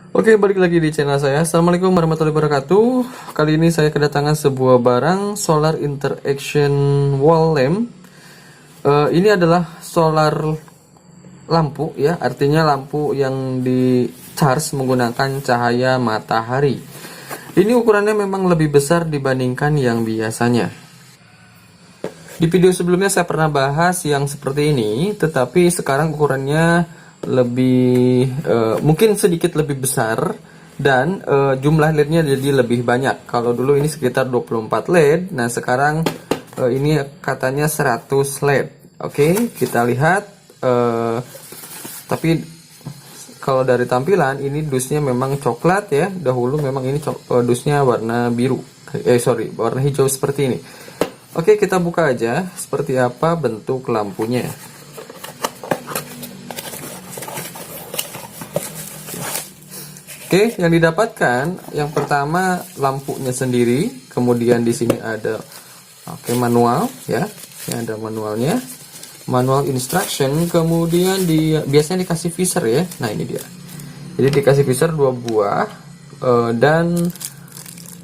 Oke, balik lagi di channel saya. Assalamualaikum warahmatullahi wabarakatuh. Kali ini saya kedatangan sebuah barang solar interaction wall lamp. Ini adalah solar lampu ya, artinya lampu yang di charge menggunakan cahaya matahari. Ini ukurannya memang lebih besar dibandingkan yang biasanya. Di video sebelumnya saya pernah bahas yang seperti ini, tetapi sekarang ukurannya lebih mungkin sedikit lebih besar dan jumlah LED-nya jadi lebih banyak. Kalau dulu ini sekitar 24 LED, nah sekarang ini katanya 100 LED. Oke, kita lihat. Tapi kalau dari tampilan ini dusnya memang coklat ya. Dahulu memang ini dusnya warna biru. Warna hijau seperti ini. Oke, kita buka aja seperti apa bentuk lampunya. Oke, yang didapatkan yang pertama lampunya sendiri, kemudian di sini ada manual ya. Ini ada manualnya. Manual instruction, kemudian biasanya dikasih visor ya. Nah, ini dia. Jadi dikasih visor 2 buah dan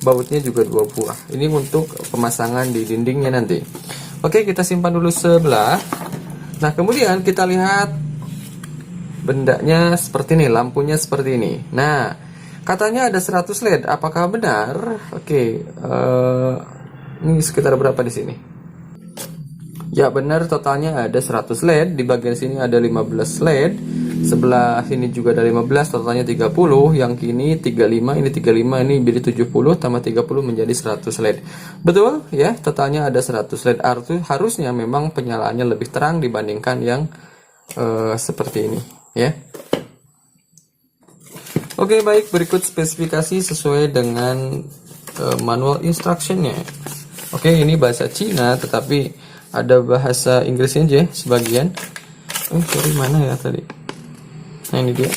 bautnya juga 2 buah. Ini untuk pemasangan di dindingnya nanti. Oke, kita simpan dulu sebelah. Nah, kemudian kita lihat bendanya seperti ini, lampunya seperti ini. Nah, katanya ada 100 LED. Apakah benar? Oke, ini sekitar berapa di sini? Ya, benar, totalnya ada 100 LED. Di bagian sini ada 15 LED. Sebelah sini juga ada 15, totalnya 30. Yang ini 35, ini 35, ini jadi 70 tambah 30 menjadi 100 LED. Betul ya, totalnya ada 100 LED. Harusnya memang penyalaannya lebih terang dibandingkan yang seperti ini ya. Oke, baik, berikut spesifikasi sesuai dengan manual instructionnya. Oke, ini bahasa Cina tetapi ada bahasa Inggrisnya aja sebagian. Sorry, mana ya tadi? Nah, ini dia.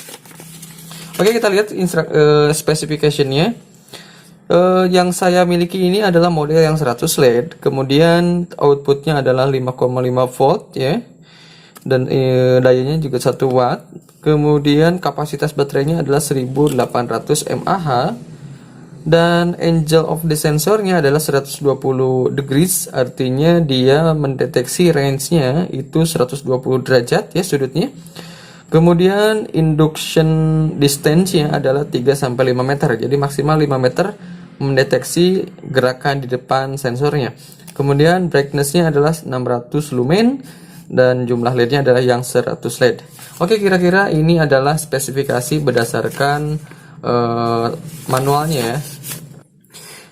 Oke, kita lihat specification-nya. Yang saya miliki ini adalah model yang 100 LED. Kemudian outputnya adalah 5,5 volt ya. Dan dayanya juga 1 watt. Kemudian kapasitas baterainya adalah 1800 mAh. Dan angle of the sensornya adalah 120 degrees, artinya dia mendeteksi range-nya itu 120 derajat ya sudutnya. Kemudian induction distance-nya adalah 3-5 meter, jadi maksimal 5 meter mendeteksi gerakan di depan sensornya. Kemudian brightness-nya adalah 600 lumen dan jumlah LED-nya adalah yang 100 LED. Oke, kira-kira ini adalah spesifikasi berdasarkan manualnya ya.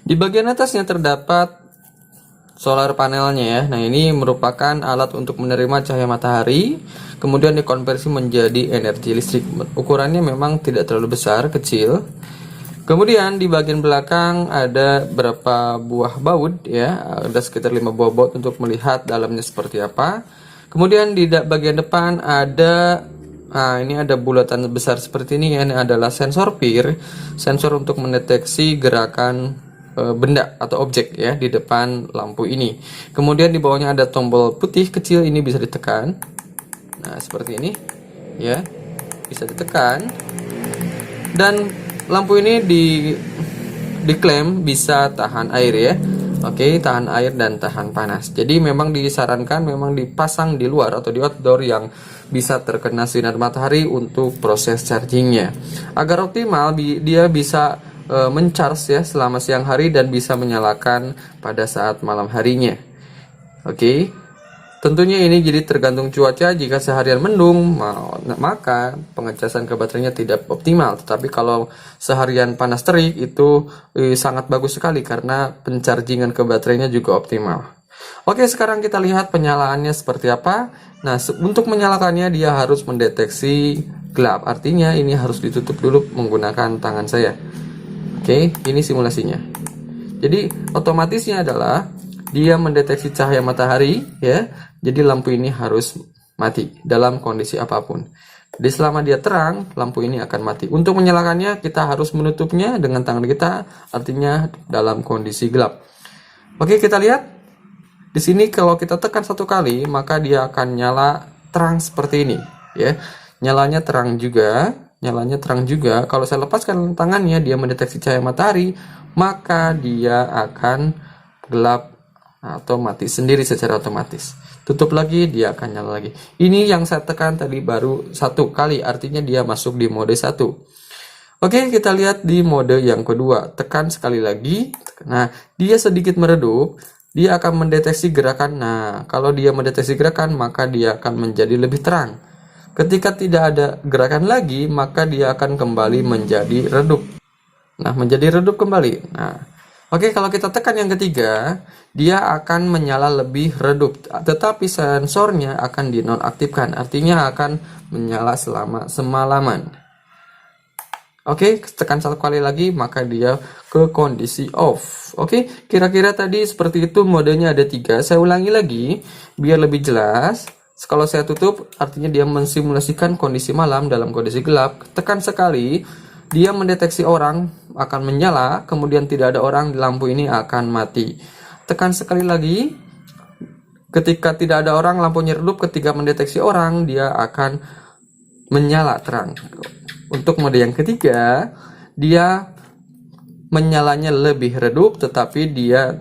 Di bagian atasnya terdapat solar panelnya ya. Nah, ini merupakan alat untuk menerima cahaya matahari kemudian dikonversi menjadi energi listrik. Ukurannya memang tidak terlalu besar, kecil. Kemudian di bagian belakang ada beberapa buah baut ya, ada sekitar 5 buah baut untuk melihat dalamnya seperti apa. Kemudian di bagian depan ada ini ada bulatan besar seperti ini ya. Ini adalah sensor PIR, sensor untuk mendeteksi gerakan benda atau objek ya di depan lampu ini. Kemudian di bawahnya ada tombol putih kecil, ini bisa ditekan. Nah, seperti ini ya, bisa ditekan. Dan lampu ini diklaim bisa tahan air ya. Oke, tahan air dan tahan panas. Jadi memang disarankan memang dipasang di luar atau di outdoor yang bisa terkena sinar matahari untuk proses chargingnya. Agar optimal dia bisa mencharge ya selama siang hari dan bisa menyalakan pada saat malam harinya. Oke. Tentunya ini jadi tergantung cuaca. Jika seharian mendung, maka pengecasan ke baterainya tidak optimal. Tetapi kalau seharian panas terik itu sangat bagus sekali karena penchargingan ke baterainya juga optimal. Oke, sekarang kita lihat penyalaannya seperti apa. Nah, untuk menyalakannya dia harus mendeteksi gelap. Artinya ini harus ditutup dulu menggunakan tangan saya. Oke, ini simulasinya. Jadi otomatisnya adalah dia mendeteksi cahaya matahari ya. Jadi lampu ini harus mati dalam kondisi apapun. Jadi selama dia terang, lampu ini akan mati. Untuk menyalakannya kita harus menutupnya dengan tangan kita, artinya dalam kondisi gelap. Oke, kita lihat. Di sini kalau kita tekan 1 kali, maka dia akan nyala terang seperti ini ya. Nyalanya terang juga, nyalanya terang juga. Kalau saya lepaskan tangannya, dia mendeteksi cahaya matahari, maka dia akan gelap atau mati sendiri secara otomatis. Tutup lagi, dia akan nyala lagi. Ini yang saya tekan tadi baru 1 kali, artinya dia masuk di mode 1. Oke, kita lihat di mode yang kedua. Tekan sekali lagi. Nah, dia sedikit meredup. Dia akan mendeteksi gerakan. Nah, kalau dia mendeteksi gerakan, maka dia akan menjadi lebih terang. Ketika tidak ada gerakan lagi, maka dia akan kembali menjadi redup. Nah, menjadi redup kembali. Nah, oke, kalau kita tekan yang ketiga, dia akan menyala lebih redup. Tetapi sensornya akan dinonaktifkan. Artinya akan menyala selama semalaman. Oke, tekan 1 kali lagi, maka dia ke kondisi off. Oke, kira-kira tadi seperti itu, modenya ada 3. Saya ulangi lagi, biar lebih jelas. Kalau saya tutup, artinya dia mensimulasikan kondisi malam dalam kondisi gelap. Tekan sekali, dia mendeteksi orang akan menyala, kemudian tidak ada orang, di lampu ini akan mati. Tekan sekali lagi, ketika tidak ada orang, lampunya redup. Ketika mendeteksi orang, dia akan menyala terang. Untuk mode yang ketiga, dia menyalanya lebih redup, tetapi dia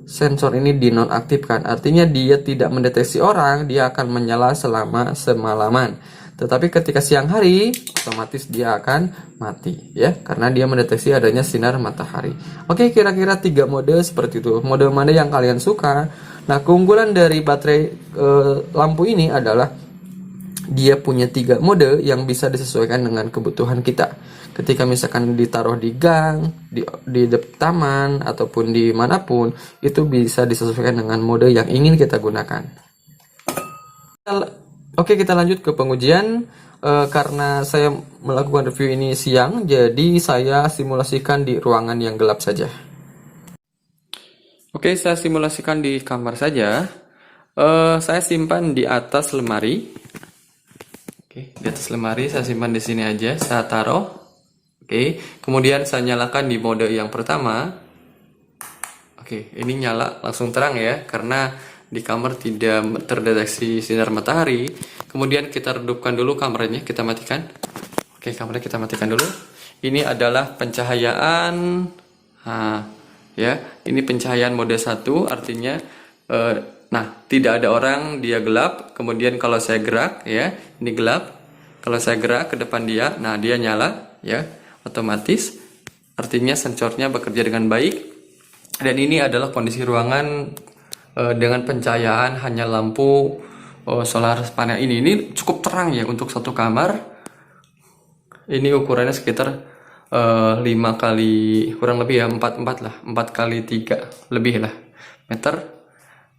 sensor ini dinonaktifkan. Artinya dia tidak mendeteksi orang, dia akan menyala selama semalaman. Tetapi ketika siang hari, otomatis dia akan mati, ya, karena dia mendeteksi adanya sinar matahari. Oke, kira-kira 3 mode seperti itu. Mode mana yang kalian suka? Nah, keunggulan dari baterai lampu ini adalah dia punya 3 mode yang bisa disesuaikan dengan kebutuhan kita. Ketika misalkan ditaruh di gang, di taman, ataupun dimanapun, itu bisa disesuaikan dengan mode yang ingin kita gunakan. Oke, kita lanjut ke pengujian. Karena saya melakukan review ini siang, jadi saya simulasikan di ruangan yang gelap saja. Oke, saya simulasikan di kamar saja. Saya simpan di atas lemari. Oke, di atas lemari saya simpan di sini aja, saya taruh. Oke, kemudian saya nyalakan di mode yang pertama. Oke, ini nyala langsung terang ya, karena di kamar tidak terdeteksi sinar matahari. Kemudian kita redupkan dulu kameranya, kita matikan. Oke, kameranya kita matikan dulu. Ini adalah pencahayaan. Nah, ya, ini pencahayaan mode 1, artinya nah, tidak ada orang, dia gelap. Kemudian kalau saya gerak, ya, ini gelap. Kalau saya gerak ke depan dia, nah dia nyala, ya, otomatis. Artinya sensornya bekerja dengan baik. Dan ini adalah kondisi ruangan dengan pencahayaan hanya lampu solar panel ini. Ini cukup terang ya untuk satu kamar. Ini ukurannya sekitar 5 kali, kurang lebih ya 4 lah, 4 kali 3 lebih lah meter.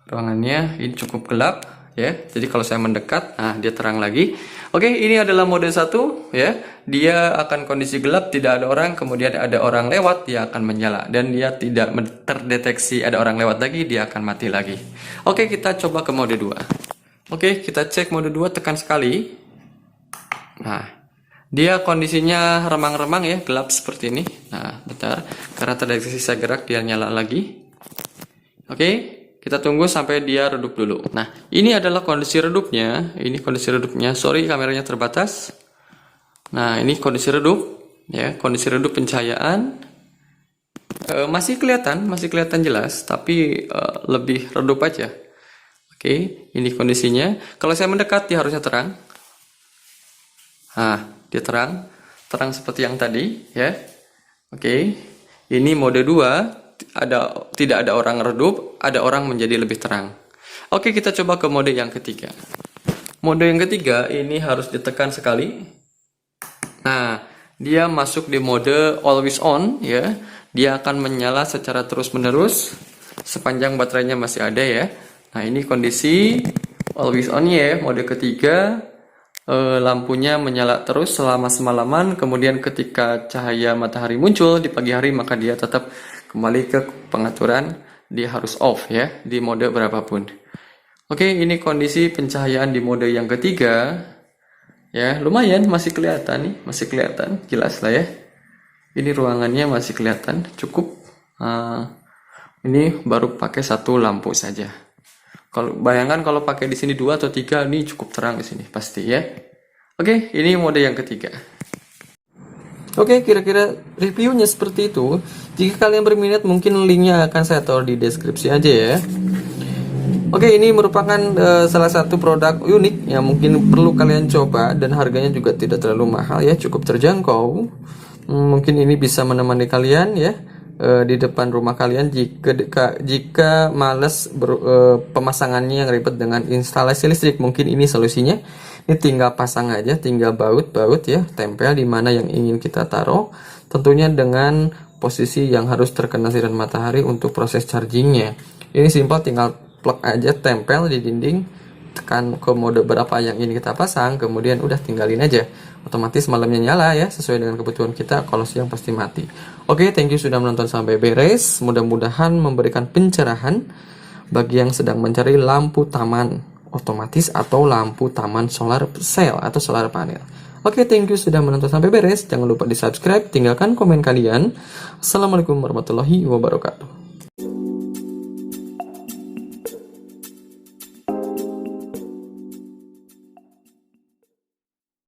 Ruangannya ini cukup gelap ya. Jadi kalau saya mendekat, nah dia terang lagi. Oke, ini adalah mode 1 ya. Dia akan kondisi gelap, tidak ada orang, kemudian ada orang lewat, dia akan menyala, dan dia tidak terdeteksi ada orang lewat lagi, dia akan mati lagi. Oke, kita coba ke mode 2. Oke, kita cek mode 2, tekan sekali. Nah, dia kondisinya remang-remang ya, gelap seperti ini. Nah, bentar, karena terdeteksi saya gerak, dia nyala lagi. Oke, kita tunggu sampai dia redup dulu. Nah, ini adalah kondisi redupnya. Ini kondisi redupnya. Sorry, kameranya terbatas. Nah, ini kondisi redup, ya, kondisi redup pencahayaan. Masih kelihatan jelas, tapi lebih redup aja. Oke, ini kondisinya. Kalau saya mendekat, dia harusnya terang. Nah, dia terang seperti yang tadi, ya. Oke, ini mode 2. Tidak ada orang redup, ada orang menjadi lebih terang. Oke, kita coba ke mode yang ketiga. Mode yang ketiga ini harus ditekan sekali. Nah, dia masuk di mode always on ya. Dia akan menyala secara terus-menerus sepanjang baterainya masih ada ya. Nah, ini kondisi always on ya, mode ketiga. Lampunya menyala terus selama semalaman. Kemudian ketika cahaya matahari muncul di pagi hari, maka dia tetap kembali ke pengaturan, dia harus off ya, di mode berapapun. Oke, ini kondisi pencahayaan di mode yang ketiga. Ya, lumayan, masih kelihatan nih, masih kelihatan, jelas lah ya. Ini ruangannya masih kelihatan, cukup. Ini baru pakai 1 lampu saja. Kalau bayangkan kalau pakai di sini 2 atau 3, ini cukup terang di sini pasti ya. Oke, ini mode yang ketiga. Oke, kira-kira reviewnya seperti itu. Jika kalian berminat, mungkin linknya akan saya taruh di deskripsi aja ya. Oke, ini merupakan salah satu produk unik yang mungkin perlu kalian coba, dan harganya juga tidak terlalu mahal ya, cukup terjangkau. Mungkin ini bisa menemani kalian ya di depan rumah kalian jika males pemasangannya yang ribet dengan instalasi listrik. Mungkin ini solusinya. Ini tinggal pasang aja, tinggal baut ya, tempel di mana yang ingin kita taruh. Tentunya dengan posisi yang harus terkena sinar matahari untuk proses chargingnya. Ini simpel, tinggal plug aja, tempel di dinding, tekan ke mode berapa yang ingin kita pasang, kemudian udah tinggalin aja, otomatis malamnya nyala ya, sesuai dengan kebutuhan kita. Kalau siang pasti mati. Oke, thank you sudah menonton sampai beres. Mudah-mudahan memberikan pencerahan bagi yang sedang mencari lampu taman otomatis atau lampu taman solar cell atau solar panel. Oke, thank you sudah menonton sampai beres. Jangan lupa di subscribe, tinggalkan komen kalian. Assalamualaikum warahmatullahi wabarakatuh.